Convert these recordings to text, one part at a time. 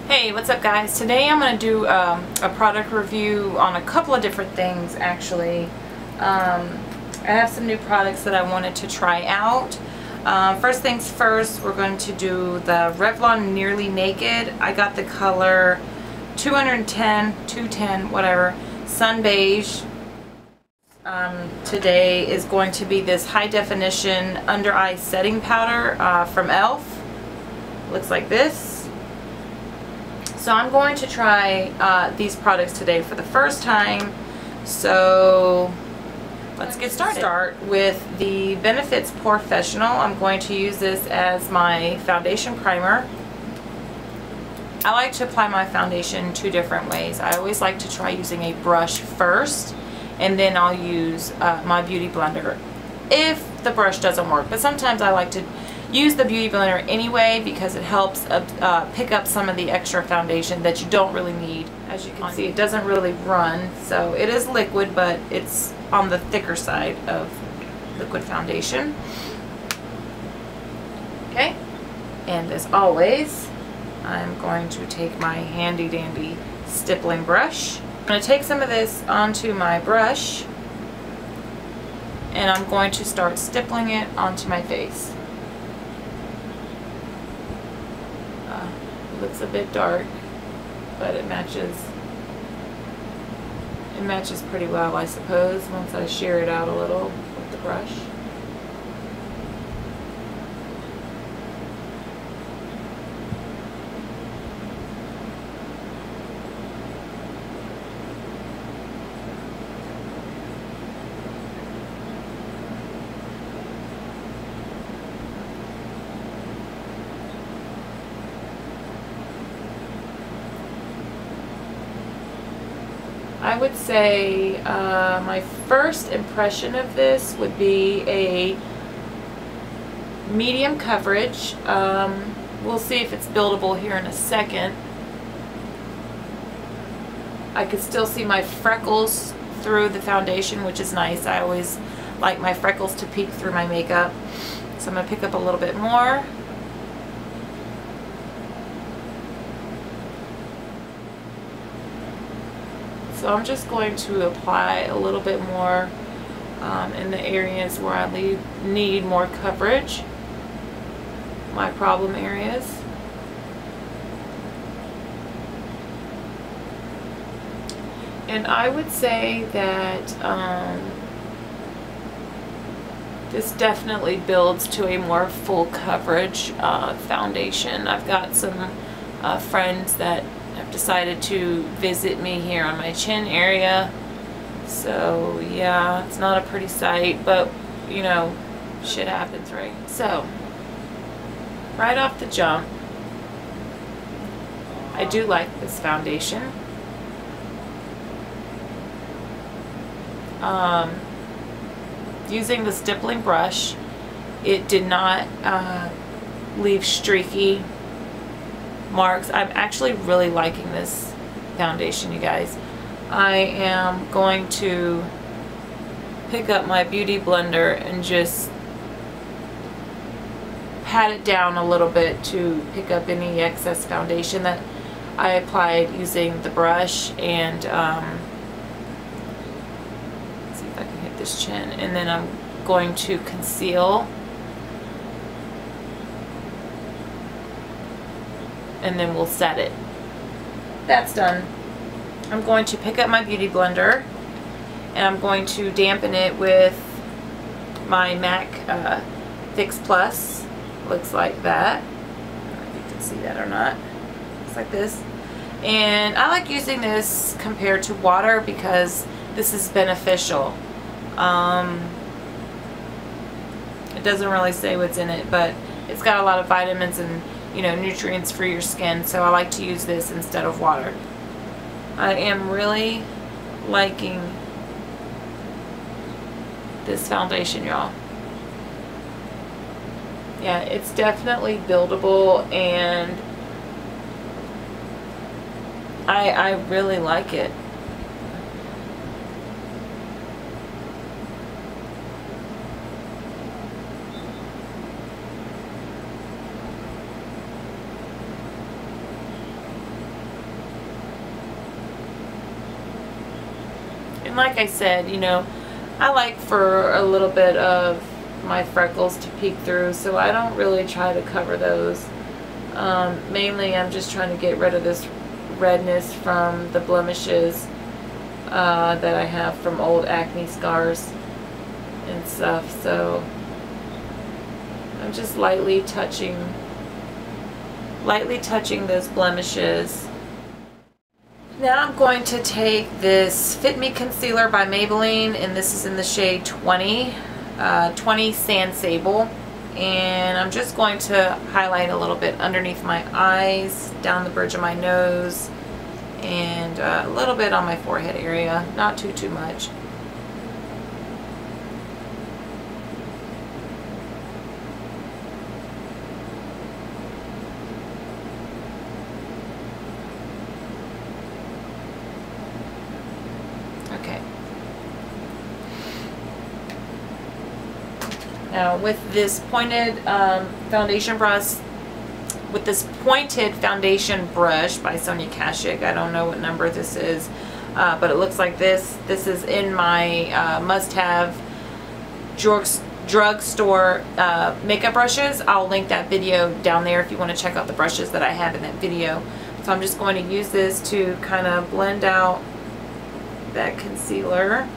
Hey, what's up guys? Today I'm going to do a product review on a couple of different things actually. I have some new products that I wanted to try out. First things first, we're going to do the Revlon Nearly Naked. I got the color 210, whatever, Sun Beige. Today is going to be this high definition under eye setting powder from E.L.F. Looks like this. So I'm going to try these products today for the first time. So let's get started. Start with the Benefits POREfessional. I'm going to use this as my foundation primer. I like to apply my foundation two different ways. I always like to try using a brush first, and then I'll use my beauty blender if the brush doesn't work. But sometimes I like to use the beauty blender anyway because it helps pick up some of the extra foundation that you don't really need. As you can see, it doesn't really run, so it is liquid, but it's on the thicker side of liquid foundation. Okay, and as always, I'm going to take my handy dandy stippling brush. I'm going to take some of this onto my brush, and I'm going to start stippling it onto my face. It looks a bit dark, but it matches pretty well, I suppose, once I shear it out a little with the brush. I would say my first impression of this would be a medium coverage. We'll see if it's buildable here in a second. I could still see my freckles through the foundation, which is nice. I always like my freckles to peek through my makeup. So I'm going to pick up a little bit more. So I'm just going to apply a little bit more in the areas where I need more coverage, my problem areas. And I would say that this definitely builds to a more full coverage foundation. I've got some friends that I've decided to visit me here on my chin area, so yeah, it's not a pretty sight, but you know, shit happens, right? So right off the jump, I do like this foundation. Using the stippling brush, it did not leave streaky marks. I'm actually really liking this foundation, you guys. I am going to pick up my beauty blender and just pat it down a little bit to pick up any excess foundation that I applied using the brush, and let's see if I can hit this chin, and then I'm going to conceal. And then we'll set it. That's done. I'm going to pick up my beauty blender, and I'm going to dampen it with my MAC Fix Plus. Looks like that. I don't know if you can see that or not. Looks like this. And I like using this compared to water because this is beneficial. It doesn't really say what's in it, but it's got a lot of vitamins and, you know, nutrients for your skin, so I like to use this instead of water. I am really liking this foundation, y'all. Yeah, it's definitely buildable, and I really like it. And like I said, you know, I like for a little bit of my freckles to peek through, so I don't really try to cover those. Mainly I'm just trying to get rid of this redness from the blemishes that I have from old acne scars and stuff. So I'm just lightly touching those blemishes. Now I'm going to take this Fit Me concealer by Maybelline, and this is in the shade 20 Sand Sable, and I'm just going to highlight a little bit underneath my eyes, down the bridge of my nose, and a little bit on my forehead area, not too much. Okay. Now with this pointed foundation brush, by Sonia Kashuk, I don't know what number this is, but it looks like this. This is in my must-have drugstore makeup brushes. I'll link that video down there if you want to check out the brushes that I have in that video. So I'm just going to use this to kind of blend out that concealer.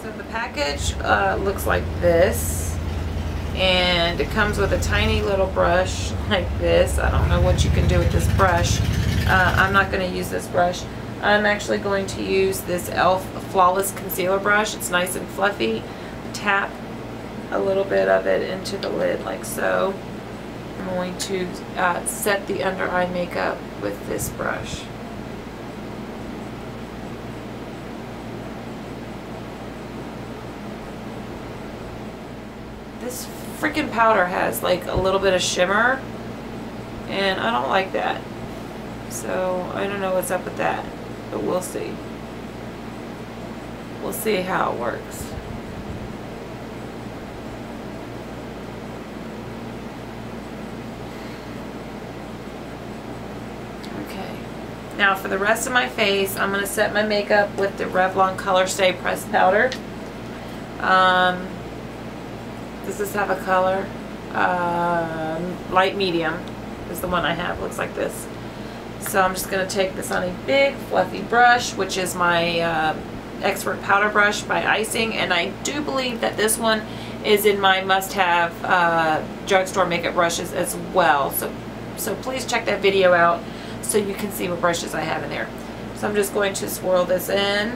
So the package looks like this, and it comes with a tiny little brush like this. I don't know what you can do with this brush. I'm not going to use this brush. I'm actually going to use this E.L.F. Flawless Concealer Brush. It's nice and fluffy. Tap a little bit of it into the lid like so. I'm going to set the under eye makeup with this brush. This freaking powder has like a little bit of shimmer, and I don't like that. So I don't know what's up with that, but we'll see. We'll see how it works. Okay. Now for the rest of my face, I'm going to set my makeup with the Revlon ColorStay pressed powder. Does this have a color? Light medium is the one I have. Looks like this. So I'm just going to take this on a big fluffy brush, which is my Expert Powder Brush by Icing, and I do believe that this one is in my must-have drugstore makeup brushes as well. So please check that video out so you can see what brushes I have in there. So I'm just going to swirl this in,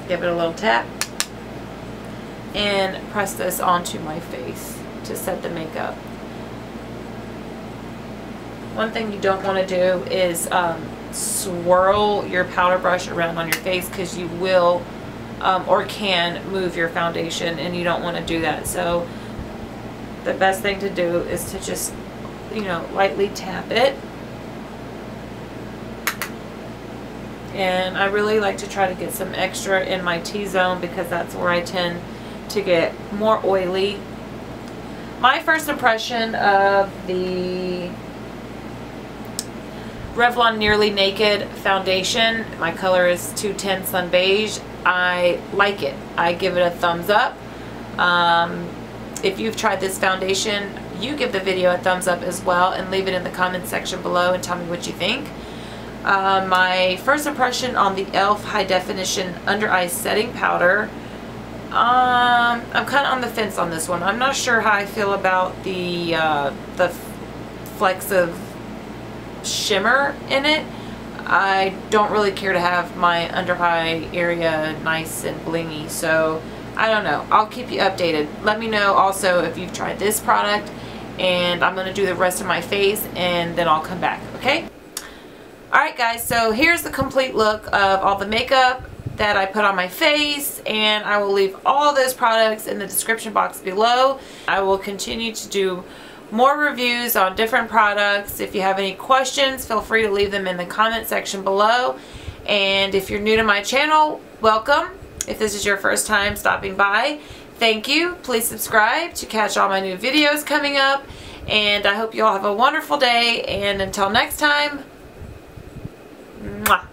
give it a little tap, and press this onto my face to set the makeup. One thing you don't want to do is swirl your powder brush around on your face, because you will or can move your foundation, and you don't want to do that. So the best thing to do is to just, you know, lightly tap it. And I really like to try to get some extra in my T-zone, because that's where I tend to get more oily. My first impression of the Revlon Nearly Naked foundation, my color is 210 Sun Beige. I like it. I give it a thumbs up. If you've tried this foundation, you give the video a thumbs up as well, and leave it in the comment section below and tell me what you think. My first impression on the E.L.F. High Definition Under Eye Setting Powder, I'm kind of on the fence on this one. I'm not sure how I feel about the flecks of shimmer in it. I don't really care to have my under eye area nice and blingy, so I don't know. I'll keep you updated. Let me know also if you've tried this product, and I'm going to do the rest of my face, and then I'll come back, okay? Alright guys, so here's the complete look of all the makeup that I put on my face, and I will leave all those products in the description box below. I will continue to do more reviews on different products. If you have any questions, feel free to leave them in the comment section below. And if you're new to my channel, welcome. If this is your first time stopping by, thank you. Please subscribe to catch all my new videos coming up. And I hope you all have a wonderful day. And until next time, mwah.